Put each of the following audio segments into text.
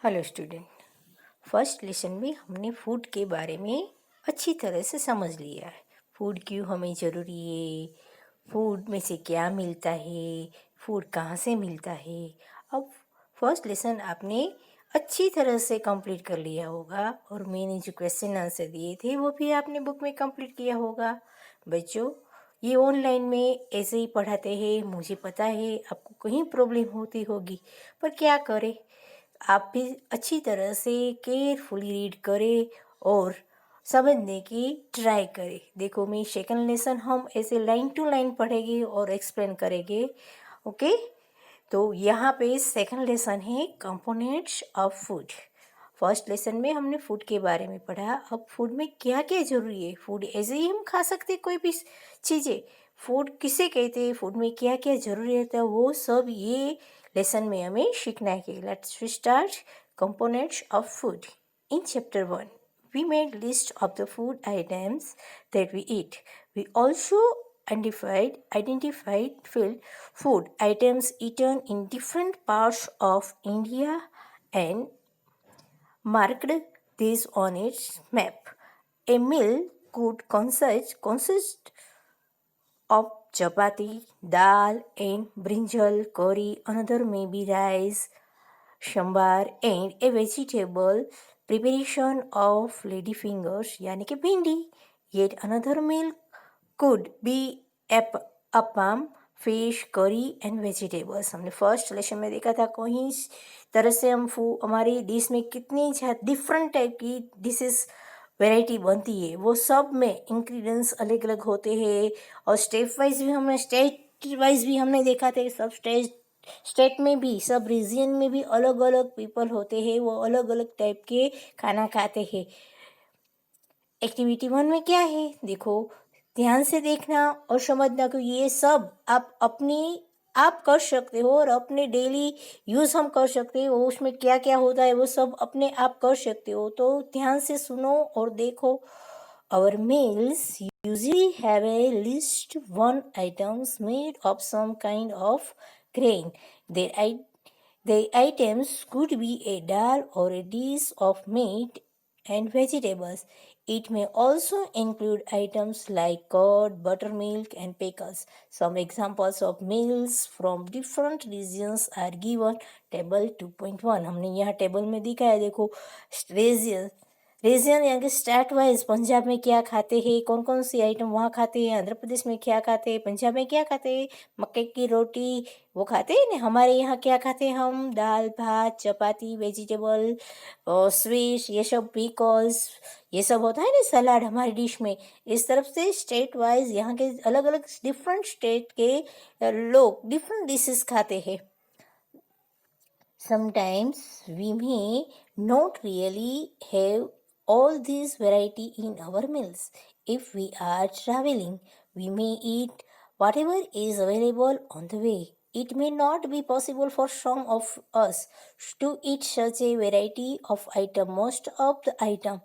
Hello student. First lesson में हमने food के बारे में अच्छी तरह से समझ लिया है। फूड क्यों हमें ज़रूरी है, फूड में से क्या मिलता है, फूड कहाँ से मिलता है। अब फर्स्ट लेसन आपने अच्छी तरह से कंप्लीट कर लिया होगा और मैंने जो क्वेश्चन आंसर दिए थे वो भी आपने बुक में कंप्लीट किया होगा। बच्चों, ये ऑनलाइन में ऐसे ही पढ़ाते हैं, मुझे पता है आपको कहीं प्रॉब्लम होती होगी, पर क्या करें, आप भी अच्छी तरह से केयरफुली रीड करें और समझने की ट्राई करें। देखो, मैं सेकंड लेसन हम ऐसे लाइन टू लाइन पढ़ेंगे और एक्सप्लेन करेंगे। ओके, तो यहाँ पे सेकंड लेसन है components of food. First lesson में हमने फूड के बारे में पढ़ा। अब फूड में क्या क्या ज़रूरी है, फूड ऐसे ही हम खा सकते कोई भी चीज़ें, फूड किसे कहते हैं, फूड में क्या क्या ज़रूरी रहता है, वो सब ये लेसन में हमें सीखना है। Let's start components of food. In chapter 1 we made list of the food items that we eat. We also identified food items eaten in different parts of India and marked these on its map. A meal could consist of chapati, dal, and brinjal curry. Another may be rice, sambar, and a vegetable preparation of lady fingers, यानी कि भिंडी. Yet another meal could be appam, fish, करी and vegetables. हमने first lesson में देखा था कहीं तरह से हम हमारी डिश में कितनी डिफरेंट टाइप की डिशेस वैरायटी बनती है, वो सब में इंग्रेडिएंट्स अलग अलग होते हैं. और स्टेट वाइज भी हमने देखा था. सब स्टेट में भी, सब रीजन में भी अलग अलग पीपल होते हैं, वो अलग अलग टाइप के खाना खाते हैं. एक्टिविटी 1 में क्या है, देखो ध्यान से देखना और समझना कि ये सब आप कर सकते हो और अपने डेली यूज़ हम कर सकते हो. उसमें क्या क्या होता है वो सब अपने आप कर सकते हो, तो ध्यान से सुनो और देखो. Our meals usually have a list one items made of some kind of grain. The items could be a dal or a dish of meat and vegetables. It may also include items like curd, buttermilk, and pickles. Some examples of meals from different regions are given. Table 2.1 हमने यहाँ table में दिखाया. देखो, reason यानी कि state wise Punjab में क्या खाते हैं, कौन कौन सी आइटम वहाँ खाते हैं, आंध्र प्रदेश में क्या खाते हैं, पंजाब में क्या खाते हैं, मक्के की रोटी वो खाते हैं ना. हमारे यहाँ क्या खाते हैं, हम दाल भात चपाती वेजिटेबल और स्वीट, ये सब पिकल्स, ये सब होता है ना, सलाद हमारी डिश में. इस तरफ से स्टेट वाइज यहाँ के अलग अलग डिफरेंट स्टेट के लोग डिफरेंट डिशेस खाते हैं. Sometimes we may not really have all these variety in our meals. If we are traveling, we may eat whatever is available on the way. It may not be possible for some of us to eat such a variety of item. Most of the item,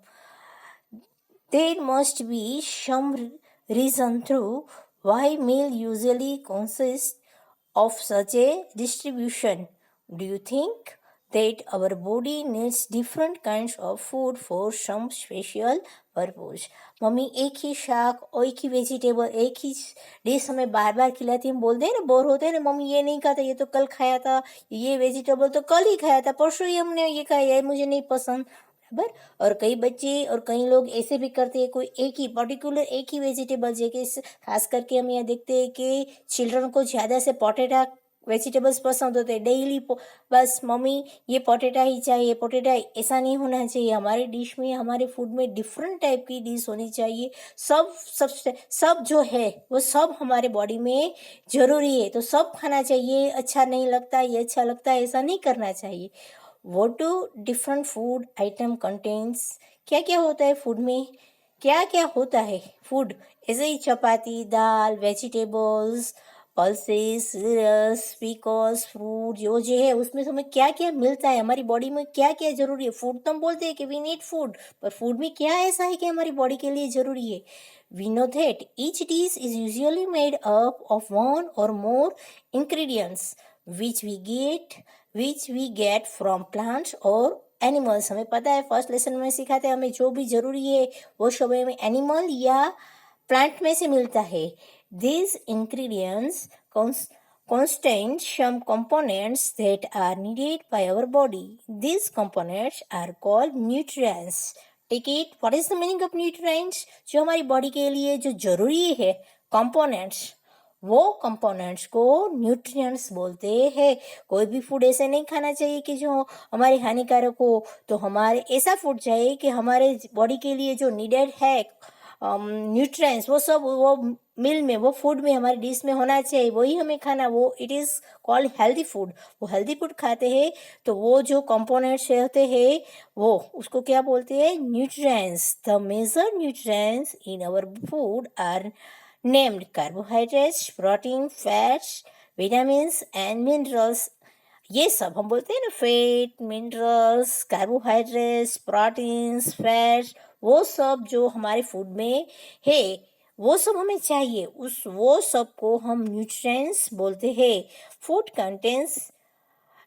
there must be some reason through why meal usually consists of such a distribution. Do you think that our body needs different kinds of food for some special purpose? Mummy एक ही शाक और एक ही vegetable एक ही dish हमें बार बार खिलाती है, हम बोलते हैं ना, बोर होते हैं ना, मम्मी ये नहीं खाता, ये तो कल खाया था, ये वेजिटेबल तो कल ही खाया था, परसों ही हमने ये खाया, ये मुझे नहीं पसंद. बराबर. और कई बच्चे और कई लोग ऐसे भी करते हैं, कोई एक ही पर्टिकुलर एक ही वेजिटेबल, जैसे खास करके हम यहाँ देखते हैं कि चिल्ड्रन को ज़्यादा से पोटेटा वेजिटेबल्स पसंद होते हैं. डेली बस मम्मी ये पोटेटा ही चाहिए, पोटेटा. ऐसा नहीं होना चाहिए. हमारे डिश में, हमारे फूड में डिफरेंट टाइप की डिश होनी चाहिए. सब जो है वो सब हमारे बॉडी में ज़रूरी है, तो सब खाना चाहिए. अच्छा नहीं लगता, ये अच्छा लगता है, ऐसा नहीं करना चाहिए. What do different food item contains? क्या क्या होता है फूड में, क्या क्या होता है फूड, ऐसे ही chapati, dal, vegetables, pulses, cereals, pickles, fruit जो है उसमें हमें क्या क्या मिलता है, हमारी बॉडी में क्या क्या जरूरी है. फूड तो हम बोलते हैं कि वी नीड फूड, पर फूड में क्या ऐसा है कि हमारी बॉडी के लिए जरूरी है. We know that each dish is usually made up of one or more ingredients which we get from plants or animals, हमें पता है फर्स्ट लेसन में सिखाते हैं हमें जो भी ज़रूरी है वो सब हमें एनिमल या प्लांट में से मिलता है. These ingredients contain some components that are needed by our body. These components are called nutrients. Take it. What is the meaning of nutrients? जो हमारी बॉडी के लिए जो जरूरी है components, वो कंपोनेंट्स को न्यूट्रिएंट्स बोलते हैं. कोई भी फूड ऐसे नहीं खाना चाहिए कि जो हमारे हानिकारक हो. तो हमारे ऐसा फूड चाहिए कि हमारे बॉडी के लिए जो नीडेड है न्यूट्रिएंट्स वो सब वो मील में वो फूड में हमारे डिश में होना चाहिए, वही हमें खाना. वो it is called healthy food. वो हेल्दी फूड खाते हैं तो वो जो कंपोनेंट्स होते हैं वो उसको क्या बोलते हैं? Nutrients. The major nutrients in our food are named carbohydrates, protein, fats, vitamins and minerals. ये सब हम बोलते हैं ना, fat, minerals, carbohydrates, proteins, fats, वो सब जो हमारे फूड में है वो सब हमें चाहिए. वो सब को हम न्यूट्रिएंट्स बोलते हैं. Food contains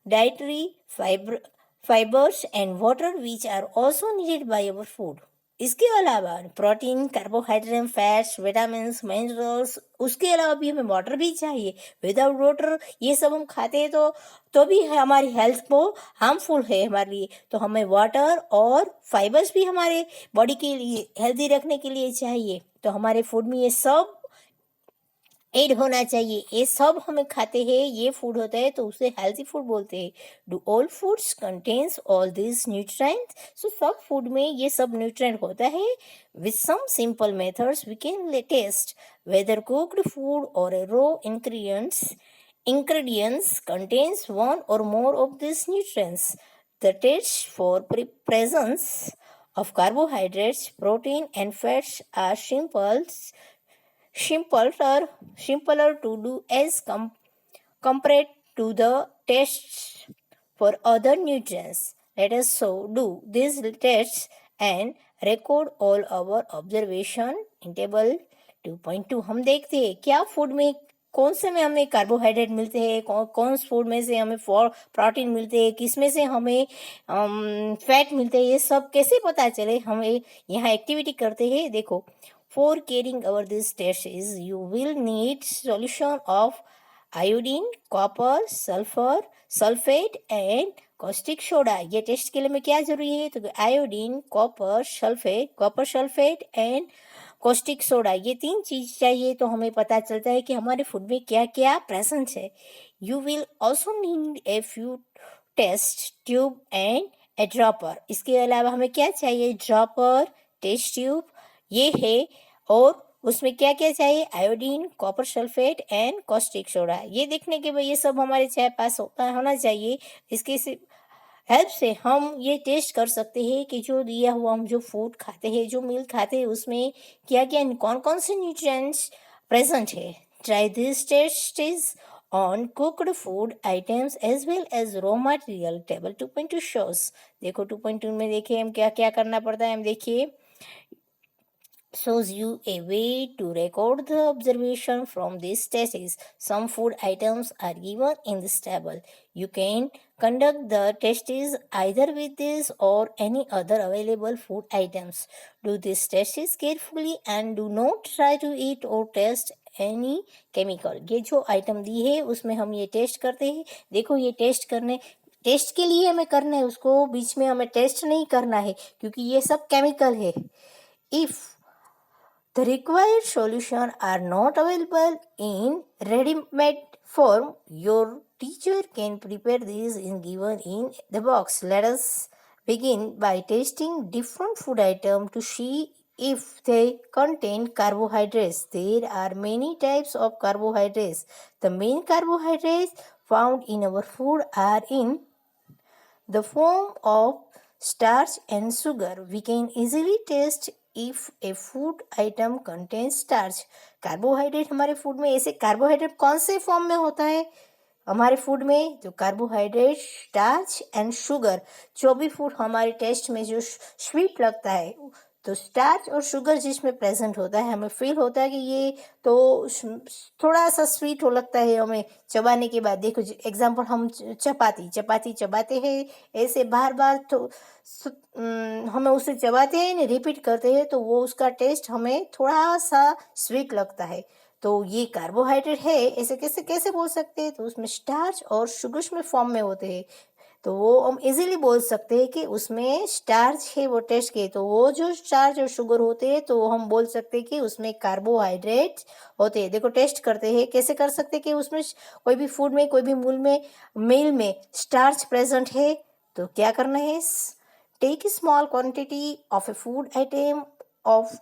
dietary fibers and water which are also needed by our food. इसके अलावा protein, carbohydrate, fats, vitamin, minerals, उसके अलावा भी हमें वाटर भी चाहिए. विदाउट वाटर ये सब हम खाते हैं तो भी हमारी हेल्थ को हार्मफुल है हमारे लिए. तो हमें वाटर और फाइबर्स भी हमारे बॉडी के लिए हेल्दी रखने के लिए चाहिए. तो हमारे फूड में ये सब एड होना चाहिए. ये सब हमें खाते हैं, ये फूड होता है तो उसे हेल्थी फूड बोलते हैं. Do all foods contains all this nutrients? So सब फूड में ये सब न्यूट्रिएंट होता है. With some simple methods we can test whether cooked food और a raw ingredients contains one or more of these nutrients. The test for presence of carbohydrates, protein and fats are simpler to do as compared to the tests for other nutrients. Let us so do these tests and record all our observation in table 2.2. हम देखते हैं क्या food में कौन से में हमें carbohydrate मिलते हैं, कौन फूड में से हमें प्रोटीन मिलते हैं, किस में से हमें फैट मिलते हैं. ये सब कैसे पता चले? हमें यहाँ एक्टिविटी करते हैं. देखो, for carrying over this test is you will need solution of iodine, copper, sulfur, sulfate and caustic soda. ये टेस्ट के लिए में क्या जरूरी है? तो iodine, copper sulphate and caustic soda, ये 3 चीज चाहिए. तो हमें पता चलता है कि हमारे फूड में क्या क्या प्रेजेंट है. You will also need a few test tube and a dropper. इसके अलावा हमें क्या चाहिए? ड्रॉपर, टेस्ट ट्यूब ये है. और उसमें क्या क्या चाहिए? Iodine, copper sulphate and caustic soda. ये देखने के बाद ये सब हमारे पास होना चाहिए. इसके हेल्प से हम ये टेस्ट कर सकते हैं कि जो दिया हुआ हम जो फूड खाते हैं, जो मील खाते हैं, उसमें क्या क्या कौन कौन से न्यूट्रिएंट्स प्रेजेंट है. Try this test is on cooked food items as well as raw material. Table 2.2 shows. देखो 2.2 में देखिए हम क्या क्या करना पड़ता है. हम देखिए shows you a way to record the observation from these tests. Some food items are given in this table. You can conduct the tests either with this or any other available food items. Do these tests carefully and do not try to eat or taste any chemical. ये जो item दी है उसमें हम ये test करते हैं. देखो ये टेस्ट के लिए हमें करना है, उसको बीच में हमें टेस्ट नहीं करना है क्योंकि ये सब केमिकल है. If the required solution are not available in ready-made form, your teacher can prepare these and given in the box. Let us begin by testing different food items to see if they contain carbohydrates. There are many types of carbohydrates. The main carbohydrates found in our food are in the form of starch and sugar. We can easily test if a food item contains starch. Carbohydrate हमारे food में, ऐसे carbohydrate कौन से form में होता है हमारे food में? तो कार्बोहाइड्रेट, स्टार्च एंड शुगर. जो भी फूड हमारे टेस्ट में जो स्वीट लगता है तो स्टार्च और शुगर जिसमें प्रेजेंट होता है, हमें फील होता है कि ये तो थोड़ा सा स्वीट हो लगता है हमें चबाने के बाद। देखो एग्जाम्पल, हम चपाती चपाती चबाते हैं, ऐसे बार बार तो हमें उसे चबाते हैं ना, रिपीट करते हैं, तो वो उसका टेस्ट हमें थोड़ा सा स्वीट लगता है। तो ये कार्बोहाइड्रेट है, ऐसे कैसे कैसे बोल सकते हैं, तो उसमें स्टार्च और शुगर में फॉर्म में होते हैं, तो वो हम इजीली बोल सकते हैं कि उसमें स्टार्च है वो टेस्ट के। तो वो जो स्टार्च और शुगर होते हैं, तो हम बोल सकते हैं कि उसमें कार्बोहाइड्रेट होते हैं। देखो टेस्ट करते हैं, कैसे कर सकते हैं कि उसमें कोई भी फूड में, कोई भी मील में स्टार्च प्रेजेंट है, तो क्या करना है, take a small quantity of a food item of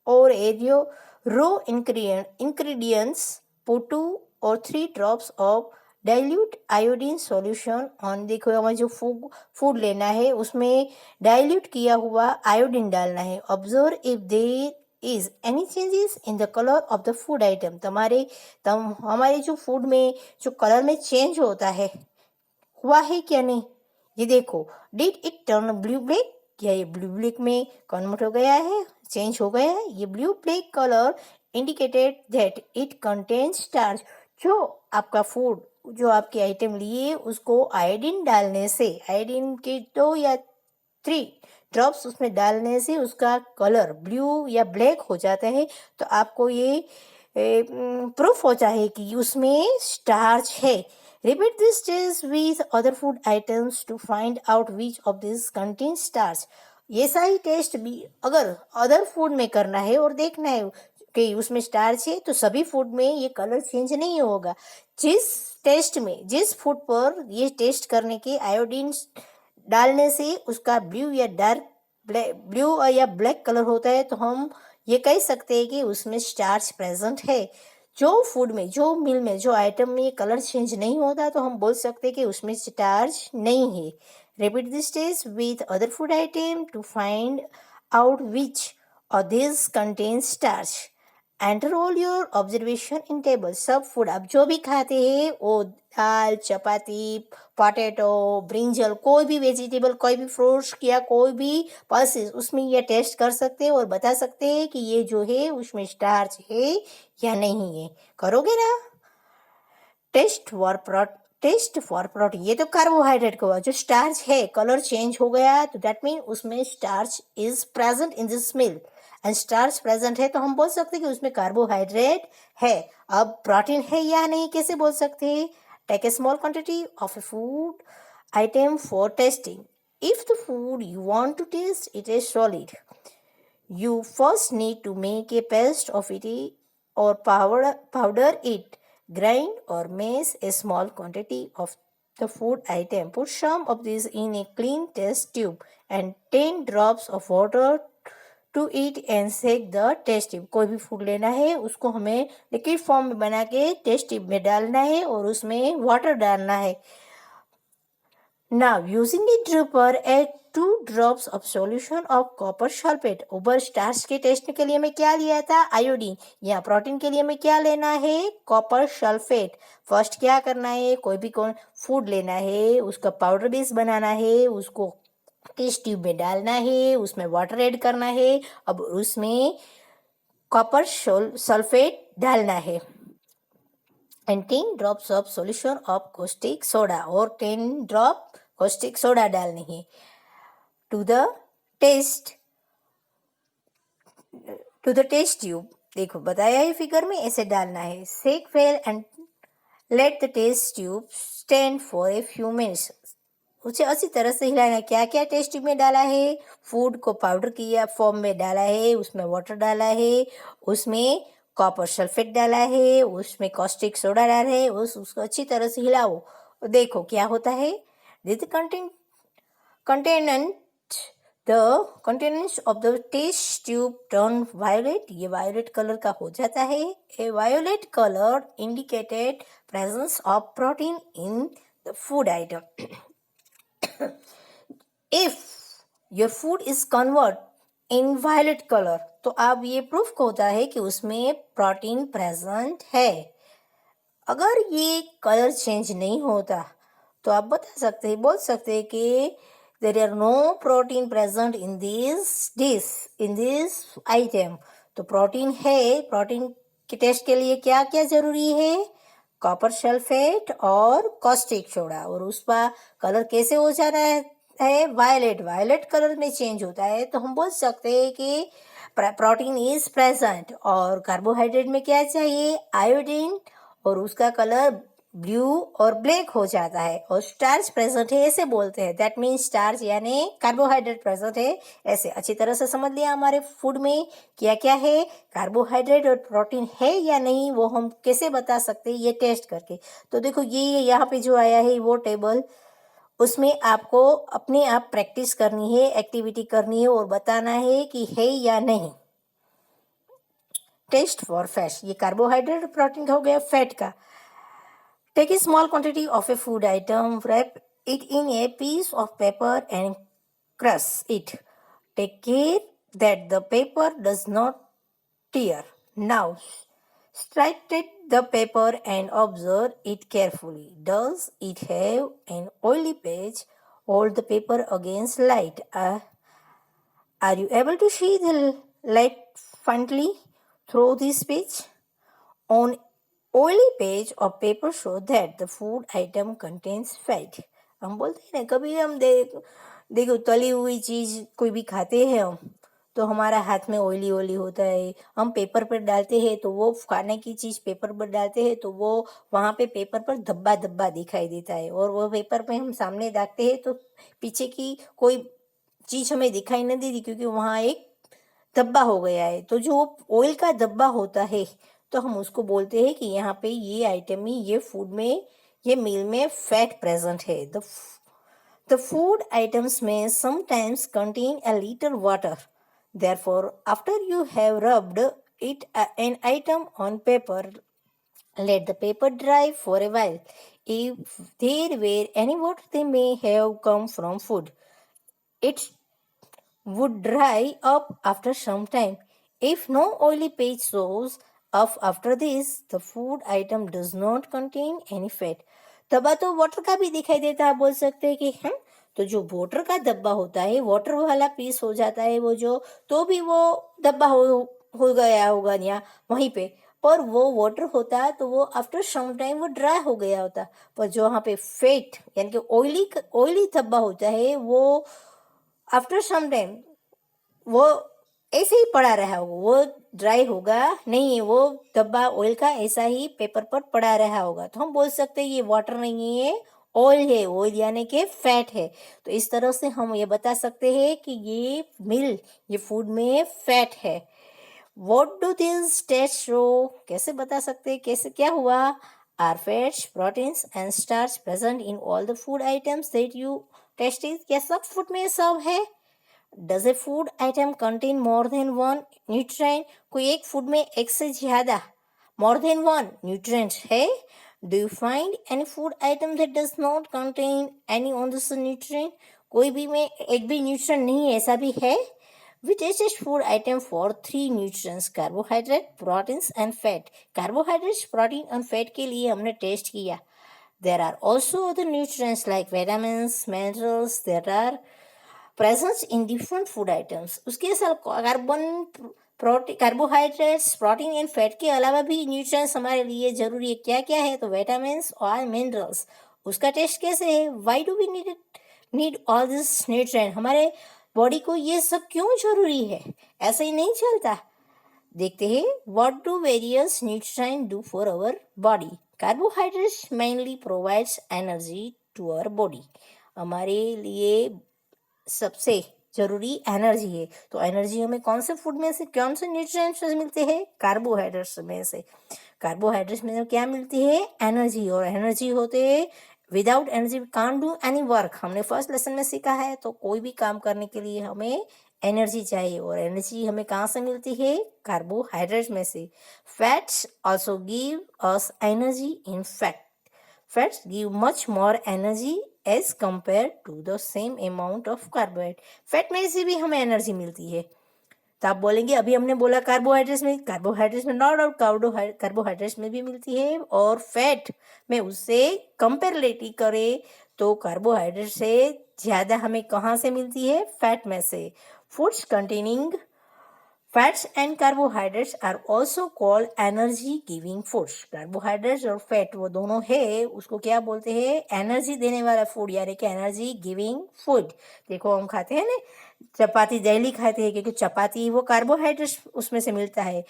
or एरियो raw ingredients, put 2 or 3 drops of dilute iodine solution on. देखो हमें जो फूड लेना है उसमें डाइल्यूट किया हुआ आयोडीन डालना है। Observe if there is any changes in the colour of the food item. हमारे जो फूड में जो कलर में चेंज होता है, हुआ है क्या नहीं, ये देखो। Did it turn blue black, क्या ये ब्लू ब्लैक में कन्वर्ट हो गया है, चेंज हो गया है। ये blue black colour indicated that it contains starch. जो आपका फूड, जो आपकी आइटम लिए, उसको आयोडीन डालने से, आयोडीन के 2 या 3 ड्रॉप्स उसमें डालने से उसका कलर ब्लू या ब्लैक हो जाता है। तो आपको ये प्रूफ होता है कि उसमें स्टार्च है। Repeat this test with other food items to find out which of this contain starch. ऐसा ही टेस्ट भी अगर अदर फूड में करना है और देखना है कि उसमें स्टार्च है, तो सभी फूड में ये कलर चेंज नहीं होगा। जिस फूड पर ये टेस्ट करने के आयोडीन डालने से उसका ब्लू या ब्लैक कलर होता है, तो हम ये कह सकते हैं कि उसमें स्टार्च प्रेजेंट है। जो फूड में, जो मील में, जो आइटम में कलर चेंज नहीं होता, तो हम बोल सकते हैं कि उसमें स्टार्च नहीं है। Repeat this test with other food item to find out which और this contain starch. Enter all your observation in table. सब फूड आप जो भी खाते हैं, वो दाल, चपाती, पोटैटो, ब्रिंजल, कोई भी वेजिटेबल, कोई भी फ्रूट्स या कोई भी पल्सेस, उसमें ये टेस्ट कर सकते हैं और बता सकते हैं कि ये जो है उसमें स्टार्च है या नहीं है। करोगे ना? टेस्ट फॉर प्रोटीन, ये तो कार्बोहाइड्रेट का हुआ। जो स्टार्च है, कलर चेंज हो गया, तो दैट मीन उसमें starch is present in this milk, and starch present है, तो हम बोल सकते हैं कि उसमें कार्बोहाइड्रेट है। अब प्रोटीन है या नहीं कैसे बोल सकते हैं? Take a small quantity of a food item for testing. If the food you want to taste it is solid, you first need to make a paste of it or powder it. Grind or mash a small quantity of the food item. Put some of this in a clean test tube and 10 drops of water to it and shake the test tube. कोई भी food लेना है, उसको हमें liquid form में बना के test tube में डालना है और उसमें वाटर डालना है। Now, using a dropper, add 2 drops of solution of copper sulfate. ऊपर स्टार्च के टेस्ट के लिए मैं क्या लिया था? आयोडीन। यहाँ प्रोटीन के लिए मैं क्या लेना है? Copper sulphate. फर्स्ट क्या करना है? कोई भी फूड लेना है, उसका पाउडर बेस बनाना है, उसको टेस्ट ट्यूब में डालना है, उसमें वाटर ऐड करना है, अब उसमें कॉपर सल्फेट डालना है, and 10 drops of solution of caustic soda, और 10 ड्रॉप caustic soda डालनी है। to the taste tube, देखो बताया है फिगर में, ऐसे डालना है। shake well and let the test tube stand for a few minutes. उसे अच्छी तरह से हिलाना। क्या क्या टेस्ट ट्यूब में डाला है? फूड को पाउडर किया फॉर्म में डाला है, उसमें वाटर डाला है, उसमें कॉपर सल्फेट डाला है, उसमें कॉस्टिक सोडा डाला है, उसको अच्छी तरह से हिलाओ। देखो क्या होता है। This contents of the test tube turn violet, ये वायोलेट कलर का हो जाता है। A violet colour indicated presence of protein in the food item. If your food is convert in violet color, तो अब ये प्रूफ होता है कि उसमें प्रोटीन प्रेजेंट है। अगर ये कलर चेंज नहीं होता, तो आप बोल सकते हैं कि there are no protein present in this item. तो प्रोटीन है, प्रोटीन के टेस्ट के लिए क्या क्या जरूरी है? कॉपर सल्फेट और कॉस्टिक सोडा। और उसका कलर कैसे हो जा रहा है? वायलेट कलर में चेंज होता है। तो हम बोल सकते हैं कि प्रोटीन इज प्रेजेंट। और कार्बोहाइड्रेट में क्या चाहिए? आयोडीन, और उसका कलर ब्लू और ब्लैक हो जाता है। और स्टार्च प्रेजेंट है ऐसे बोलते हैं, दैट मीन्स स्टार्च यानी कार्बोहाइड्रेट प्रेजेंट है ऐसे। अच्छी तरह से समझ लिया हमारे फूड में क्या क्या है, कार्बोहाइड्रेट और प्रोटीन है या नहीं, वो हम कैसे बता सकते हैं? ये टेस्ट करके। तो देखो ये यहाँ पे जो आया है वो टेबल, उसमें आपको अपने आप प्रैक्टिस करनी है, एक्टिविटी करनी है और बताना है कि है या नहीं। टेस्ट फॉर फैट, ये कार्बोहाइड्रेट और प्रोटीन का हो गया। फैट का, take a small quantity of a food item, wrap it in a piece of paper and crush it. Take care that the paper does not tear. Now, strike the paper and observe it carefully. Does it have an oily page? Hold the paper against light. Are you able to see the light faintly through this page? On oily page of paper show that the food item contains fat. हम बोलते हैं ना, कभी हम देखो तली हुई चीज कोई भी खाते हैं हम, तो हमारा हाथ में ऑयली होता है। हम पेपर पर डालते हैं तो वो खाने की चीज पेपर पर डालते हैं तो वो वहाँ पे पेपर पर धब्बा धब्बा दिखाई देता है। और वो पेपर पे हम सामने डालते हैं तो पीछे की कोई चीज हमें दिखाई नहीं देती, क्योंकि वहाँ एक धब्बा हो गया है। तो जो ऑयल का धब्बा होता है तो हम उसको बोलते हैं कि यहाँ पे ये आइटम में, ये फूड में, ये मील में फैट प्रेजेंट है। द फूड आइटम्स में sometimes contain a little water. Therefore after you have rubbed it an item on paper, let the paper dry for a while. If there were any water, they may have come from food. It would dry up after some time. If no oily page shows up after this, the food item does not contain any fat. दब्बा तो water का भी दिखाई देता है, बोल सकते हैं कि हम, तो जो वाटर का डब्बा होता है, वाटर वाला पीस हो जाता है वो जो, तो भी वो डब्बा हो गया होगा या वहीं पे। पर वो वाटर होता है तो वो आफ्टर सम टाइम वो ड्राई हो गया होता। पर जो वहाँ पे फेट यानी कि ऑयली डब्बा होता है वो आफ्टर सम टाइम वो ऐसे ही पड़ा रहा होगा, वो ड्राई होगा नहीं, वो डब्बा ऑयल का ऐसा ही पेपर पर पड़ा रहा होगा। तो हम बोल सकते हैं ये वाटर नहीं है, ऑयल है। ऑयल यानी कि फैट है। तो इस तरह से हम ये बता सकते हैं कि ये फूड में फैट है। What do these tests show? कैसे बता सकते हैं, कैसे क्या हुआ? Are fats, proteins and starch present in all the food items that you tested? क्या सब फूड में सब है? Does a food item contain more than one nutrient? कोई एक फूड में एक से ज्यादा more than one nutrient है? Do you find any food item that does not contain any of this nutrient? कोई भी में एक भी nutrient नहीं, ऐसा भी है? We tested food item for 3 nutrients: carbohydrate, proteins and fat. Carbohydrates, protein and fat के लिए हमने टेस्ट किया। There are also other nutrients like vitamins, minerals that are present in different food items. उसके साथ कार्बोहाइड्रेट्स, प्रोटीन एंड फैट के अलावा भी nutrients हमारे लिए जरूरी है। क्या क्या है? तो विटामिन्स और मिनरल्स। उसका टेस्ट कैसे है? Why do we need all this nutrient? हमारे बॉडी को ये सब क्यों जरूरी है? ऐसे ही नहीं चलता। देखते हैं, what do various nutrient do for our body? Carbohydrates mainly provides energy to our body. हमारे लिए सबसे जरूरी एनर्जी है। तो एनर्जी हमें कौन से फूड में से, कौन से न्यूट्रिएंट्स से मिलते हैं? कार्बोहाइड्रेट्स में से। कार्बोहाइड्रेट्स में क्या मिलती है? एनर्जी। और एनर्जी होते हैं, without energy can't do any work. हमने फर्स्ट लेसन में सीखा है। तो कोई भी काम करने के लिए हमें एनर्जी चाहिए, और एनर्जी हमें कहाँ से मिलती है? कार्बोहाइड्रेट्स में से। Fats also give us energy. In fact fats give much more energy as compare to the same amount of carbohydrate. Fat में से भी हमें एनर्जी मिलती है। तो आप बोलेंगे अभी हमने बोला कार्बोहाइड्रेट्स में नॉट और कार्बोहाइड्रेट्स में भी मिलती है, और फैट में उससे कंपेरेटिव करें तो कार्बोहाइड्रेट से ज़्यादा हमें कहाँ से मिलती है? फैट में से। Foods containing fats and carbohydrates are also called energy giving foods. Carbohydrates और फैट वो दोनों है, उसको क्या बोलते हैं? एनर्जी देने वाला फूड, यानी कि एनर्जी गिविंग फूड। देखो हम खाते हैं ना चपाती, डेली खाते हैं, क्योंकि चपाती वो कार्बोहाइड्रेट्स उसमें से मिलता है।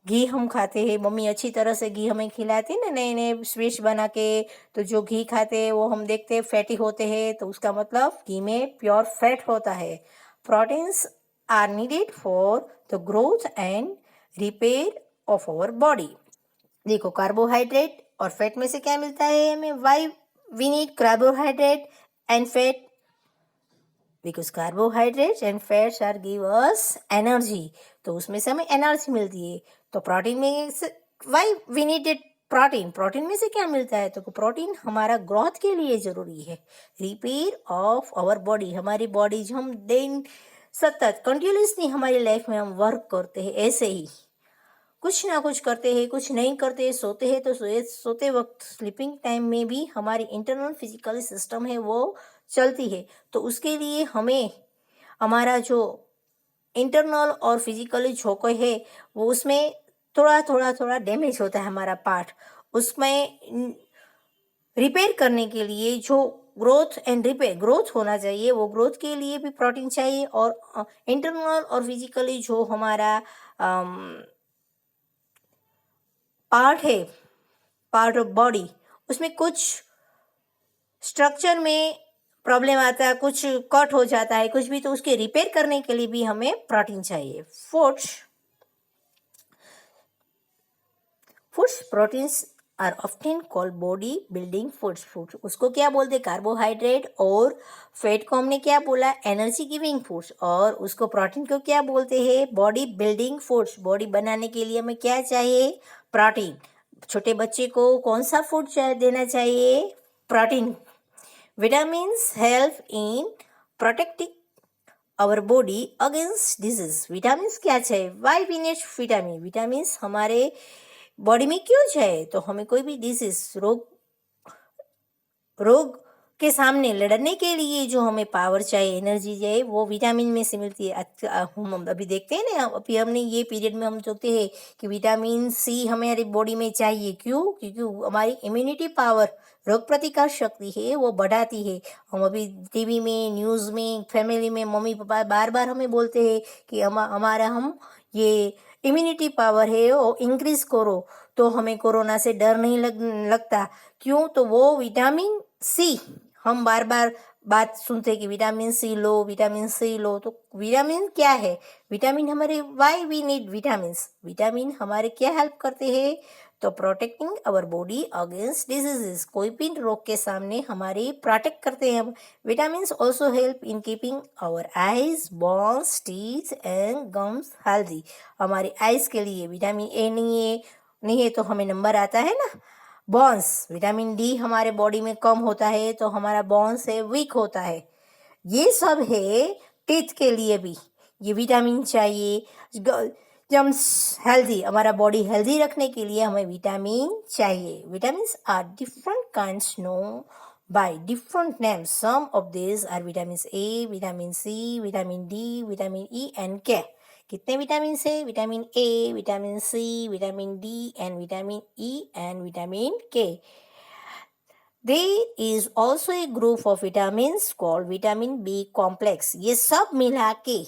घी हम खाते हैं, मम्मी अच्छी तरह से घी हमें खिलाती है ना नए नए स्वीट्स बना के, तो जो घी खाते हैं वो हम देखते हैं फैटी होते हैं, तो उसका मतलब घी में प्योर फैट होता है। Proteins are needed for the growth and repair of our body. देखो कार्बोहाइड्रेट और फैट में से क्या मिलता है हमें? Why we need carbohydrate and fat? Because carbohydrates and fats are give us energy, तो उसमें से हमें एनर्जी मिलती है। तो प्रोटीन में why we needed protein? Protein में से क्या मिलता है? तो प्रोटीन हमारा ग्रोथ के लिए जरूरी है, रिपेयर ऑफ आवर बॉडी। हमारी बॉडी जो हम दिन सतत कंटिन्यूसली हमारी लाइफ में हम वर्क करते हैं, ऐसे ही कुछ ना कुछ करते हैं, कुछ नहीं करते, सोते हैं, तो सोते वक्त स्लीपिंग टाइम में भी हमारी इंटरनल फिजिकल सिस्टम है वो चलती है। तो उसके लिए हमें हमारा जो इंटरनल और फिजिकली जो कोई है वो उसमें थोड़ा डैमेज होता है हमारा पार्ट, उसमें रिपेयर करने के लिए जो ग्रोथ एंड रिपेयर ग्रोथ होना चाहिए, वो ग्रोथ के लिए भी प्रोटीन चाहिए। और इंटरनल और फिजिकली जो हमारा पार्ट है, पार्ट ऑफ बॉडी, उसमें कुछ स्ट्रक्चर में प्रॉब्लम आता है, कुछ कट हो जाता है, कुछ भी, तो उसके रिपेयर करने के लिए भी हमें प्रोटीन चाहिए। Foods proteins are often called body building foods. Food उसको क्या बोलते? कार्बोहाइड्रेट। और फैट को हमने क्या बोला? Energy giving foods. और उसको प्रोटीन को क्या बोलते हैं? Body building foods. बॉडी बनाने के लिए हमें क्या चाहिए? प्रोटीन। छोटे बच्चे को कौन सा फूड देना चाहिए? Protein. Vitamins help in protecting our body against disease. Vitamins क्या चाहिए? Why we need vitamin? Vitamins हमारे बॉडी में क्यों चाहिए? तो हमें कोई भी डिजीज, रोग के सामने लड़ने के लिए जो हमें पावर चाहिए, एनर्जी चाहिए, वो विटामिन में से मिलती है। हम अभी देखते हैं ना, अभी हमने ये पीरियड में हम देखते हैं कि विटामिन सी हमारी बॉडी में चाहिए। क्यों? क्योंकि हमारी इम्यूनिटी पावर, रोग प्रतिकार शक्ति है वो बढ़ाती है। हम अभी टीवी में, न्यूज़ में, फैमिली में मम्मी पापा बार बार हमें बोलते हैं कि हम ये इम्यूनिटी पावर है वो इंक्रीज करो, तो हमें कोरोना से डर नहीं लगता। क्यों? तो वो विटामिन सी, हम बार बार बात सुनते कि विटामिन सी लो, विटामिन सी लो। तो विटामिन क्या है? विटामिन हमारे, why we need vitamins? Vitamin हमारे क्या हेल्प करते हैं? तो protecting our body against diseases, कोई भी रोग के सामने हमारी प्रोटेक्ट करते हैं हम। Vitamin also help in keeping our eyes, bones, teeth and gums healthy. हमारी आईज के लिए विटामिन ए नहीं है तो हमें नंबर आता है ना। बोन्स, विटामिन डी हमारे बॉडी में कम होता है तो हमारा बोन्स है वीक होता है। ये सब है टीथ के लिए भी ये विटामिन चाहिए। जम्स हेल्दी, हमारा बॉडी हेल्दी रखने के लिए हमें विटामिन चाहिए। Vitamin are different kinds know by different names. Some of these are vitamins A, vitamin C, vitamin D, vitamin E and K. कितने विटामिन है? Vitamin A, vitamin C, vitamin D and vitamin E and vitamin K. There is also a group of vitamins called vitamin B complex. ये सब मिला के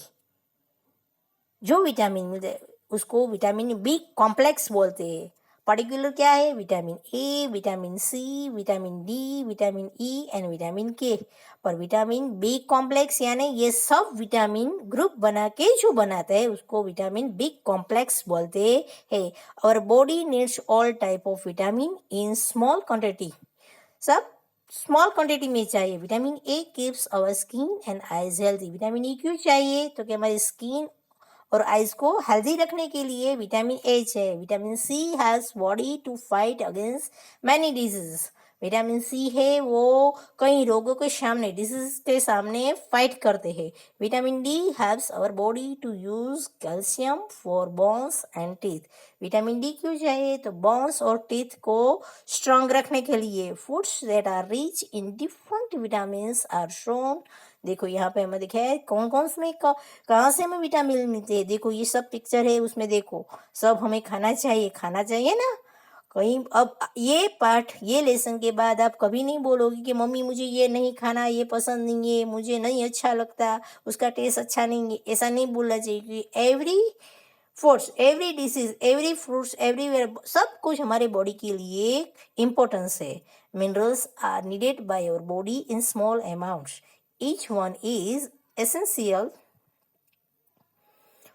जो vitamin मिलते हैं उसको विटामिन बी कॉम्प्लेक्स बोलते हैं। पर्टिकुलर क्या है? Vitamin A, vitamin C, vitamin D, vitamin E and vitamin K. पर विटामिन बी कॉम्प्लेक्स यानी ये सब विटामिन ग्रुप बना के जो बनाता है उसको विटामिन बी कॉम्प्लेक्स बोलते हैं। और body needs all type of vitamin in small quantity. सब स्मॉल क्वांटिटी में चाहिए। Vitamin A keeps our skin and eyes healthy. Vitamin E क्यों चाहिए? तो कि हमारी स्किन और आइज को हेल्दी रखने के लिए विटामिन ए चाहिए। Vitamin C has body to fight against many diseases. Vitamin C है वो कई रोगों के सामने, डिजीज के सामने फाइट करते हैं. Vitamin D helps our body to use calcium for bones and teeth. Vitamin D क्यों चाहिए? तो बोन्स और टीथ को स्ट्रांग रखने के लिए. Foods that are rich in different vitamin are shown. देखो यहाँ पे हमें दिखा है कौन कौन से में कहाँ से हमें विटामिन मिलते हैं. देखो ये सब पिक्चर है, उसमें देखो सब हमें खाना चाहिए ना. कहीं अब ये पाठ, ये लेसन के बाद आप कभी नहीं बोलोगे कि मम्मी मुझे ये नहीं खाना, ये पसंद नहीं है, मुझे नहीं अच्छा लगता, उसका टेस्ट अच्छा नहीं है. ऐसा नहीं बोलना चाहिए कि every foods, every disease, every fruits, everywhere, सब कुछ हमारे बॉडी के लिए इम्पोर्टेंस है. Minerals are needed by your body in small amounts. Each one is essential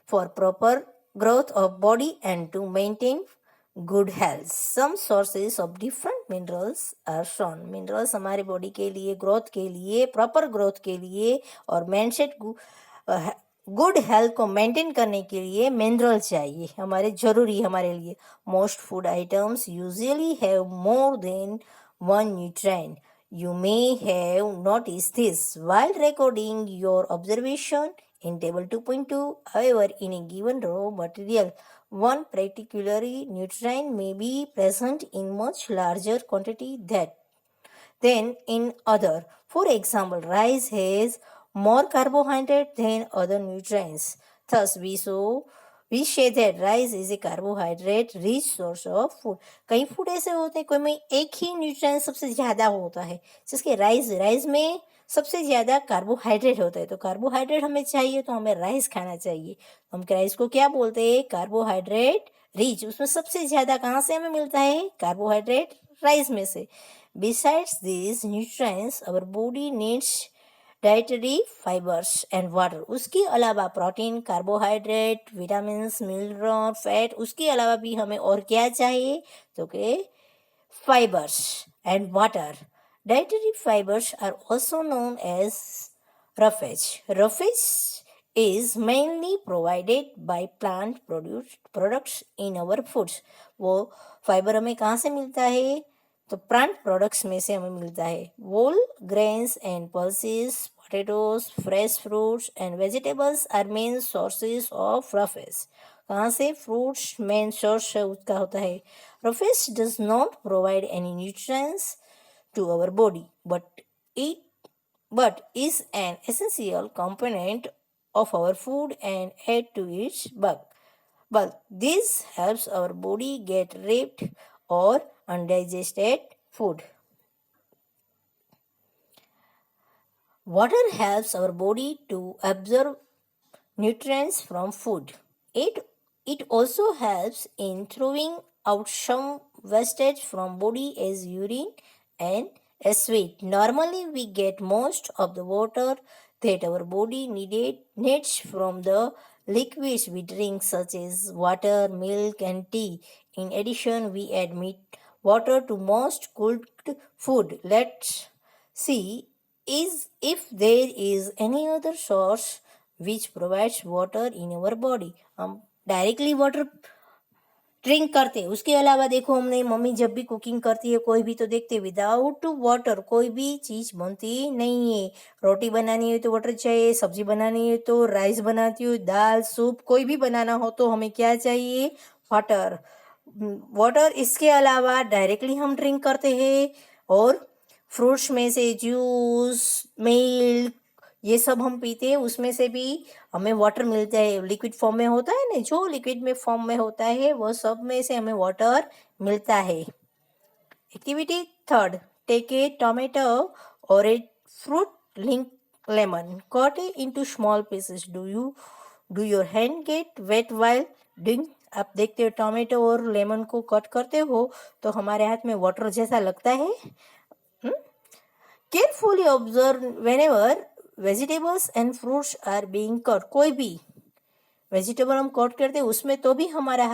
for proper growth of body and to maintain good health. Some sources of different minerals are shown. Minerals हमारे body के लिए, growth के लिए, proper growth के लिए और maintain good health को maintain करने के लिए मिनरल चाहिए, हमारे जरूरी हमारे लिए. Most food items usually have more than one nutrient. You may have noticed this while recording your observation in table 2.2. However, in a given raw material, one particular nutrient may be present in much larger quantity than in other. For example, rice has more carbohydrate than other nutrients. Thus, we say that rice is a carbohydrate rich source of food. कई food ऐसे होते हैं कोई में एक ही nutrient सबसे ज़्यादा होता है, जिसके राइस में सबसे ज़्यादा कार्बोहाइड्रेट होता है. तो कार्बोहाइड्रेट हमें चाहिए तो हमें राइस खाना चाहिए. हम राइस को क्या बोलते हैं? Carbohydrate rich. उसमें सबसे ज़्यादा कहाँ से हमें मिलता है? कार्बोहाइड्रेट राइस में से. Besides these nutrients, our body needs dietary fibers and water. उसके अलावा protein, carbohydrate, vitamins, mineral, fat, उसके अलावा भी हमें और क्या चाहिए? तो के fibers and water. Dietary fibers are also known as roughage. Roughage is mainly provided by plant products in our foods. वो फाइबर हमें कहाँ से मिलता है? तो प्लांट प्रोडक्ट्स में से हमें मिलता है. whole grains and pulses, potatoes, fresh fruits and vegetables are main sources of roughage. कहाँ से? फ्रूट्स मेन सोर्स उसका होता है. roughage does not provide any nutrients to our body, but is an essential component of our food and add to its bulk. This helps our body get rid or undigested food. Water helps our body to absorb nutrients from food. It also helps in throwing out some wastage from body as urine and as sweat. Normally, we get most of the water that our body needs from the liquids we drink, such as water, milk, and tea. In addition, we add water to most cooked food. Let's see if there is any other source which provides water in our body. हम directly water drink करते हैं. उसके अलावा देखो हमने mummy जब भी cooking करती है कोई भी, तो देखते विदाउट वाटर कोई भी चीज़ बनती नहीं है. रोटी बनानी है तो वाटर चाहिए, सब्जी बनानी है तो राइस बनाती हो, दाल सूप कोई भी बनाना हो तो हमें क्या चाहिए? वाटर. वाटर इसके अलावा डायरेक्टली हम ड्रिंक करते हैं, और फ्रूट्स में से जूस, मिल्क, ये सब हम पीते हैं, उसमें से भी हमें वाटर मिलता है. लिक्विड फॉर्म में होता है ना, जो लिक्विड में फॉर्म में होता है वो सब में से हमें वाटर मिलता है. Activity third. Take a tomato और a fruit like lemon, cut it into small pieces. Do your hand get wet while doing? आप देखते हो टोमेटो और लेमन को कट करते हो तो हमारे हाथ में वाटर जैसा लगता है. Carefully observe whenever vegetables and fruits are being cut. कोई भी वेजिटेबल हम कट करते हैं उसमें तो भी हमारा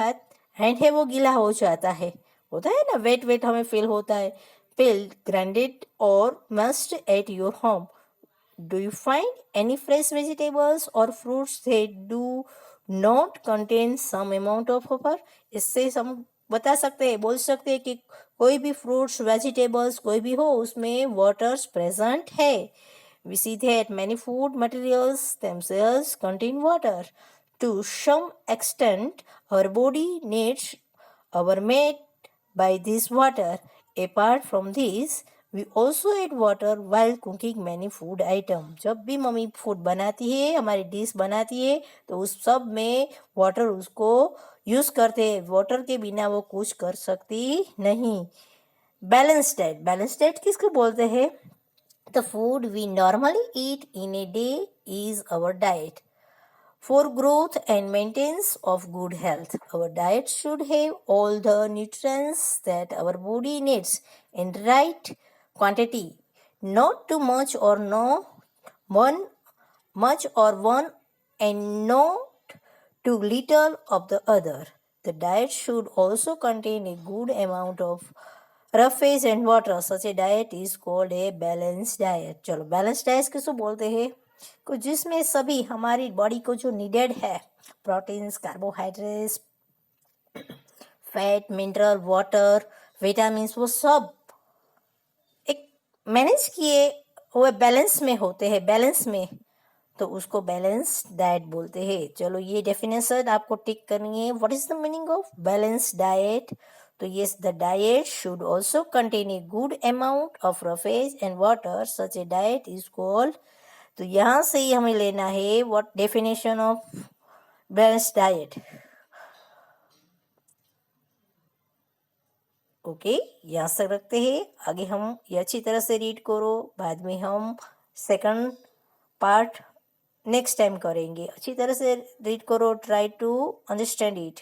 हैंड है वो गीला हो जाता है. होता है ना, वेट हमें फील होता है. Peel, grounded or mashed at your home. Do you find any fresh vegetables or fruits that do not contain some amount of copper? इससे हम बता सकते हैं, बोल सकते हैं कि कोई भी फ्रूट्स वेजिटेबल्स कोई भी हो उसमें वाटर्स प्रेजेंट है. We see that many food materials themselves contain water. To some extent, our body needs our made by this water. Apart from this, we also add water while cooking many food items. जब भी mummy food बनाती है हमारी dish बनाती है तो उस सब में वाटर उसको यूज़ करते हैं. वाटर के बिना वो कुछ कर सकती नहीं. बैलेंस डाइट किसको बोलते हैं? The food we normally eat in a day is our diet. For growth and maintenance of good health, our diet should have all the nutrients that our body needs in right quantity. Not too much or no one much or one and not too little of the other. The diet should also contain a good amount of roughage and water. Such a diet is called a balanced diet. चलो balance diet किसको बोलते हैं? को जिसमें सभी हमारी body को जो नीडेड है proteins, carbohydrates, fat, mineral, water, vitamin वो सब एक मैनेज किए हुए बैलेंस में होते हैं. बैलेंस में तो उसको बैलेंस डाइट बोलते हैं. चलो ये डेफिनेशन आपको टिक करनी है. What is the meaning of balance diet? तो yes, the diet should also contain a good amount of roughage and water. Such a diet is called. तो यहाँ से ही हमें लेना है what definition of balance diet. Okay, यहाँ से रखते हैं. आगे हम ये अच्छी तरह से रीड करो. बाद में हम सेकंड पार्ट नेक्स्ट टाइम करेंगे. अच्छी तरह से रीड करो. Try to understand it.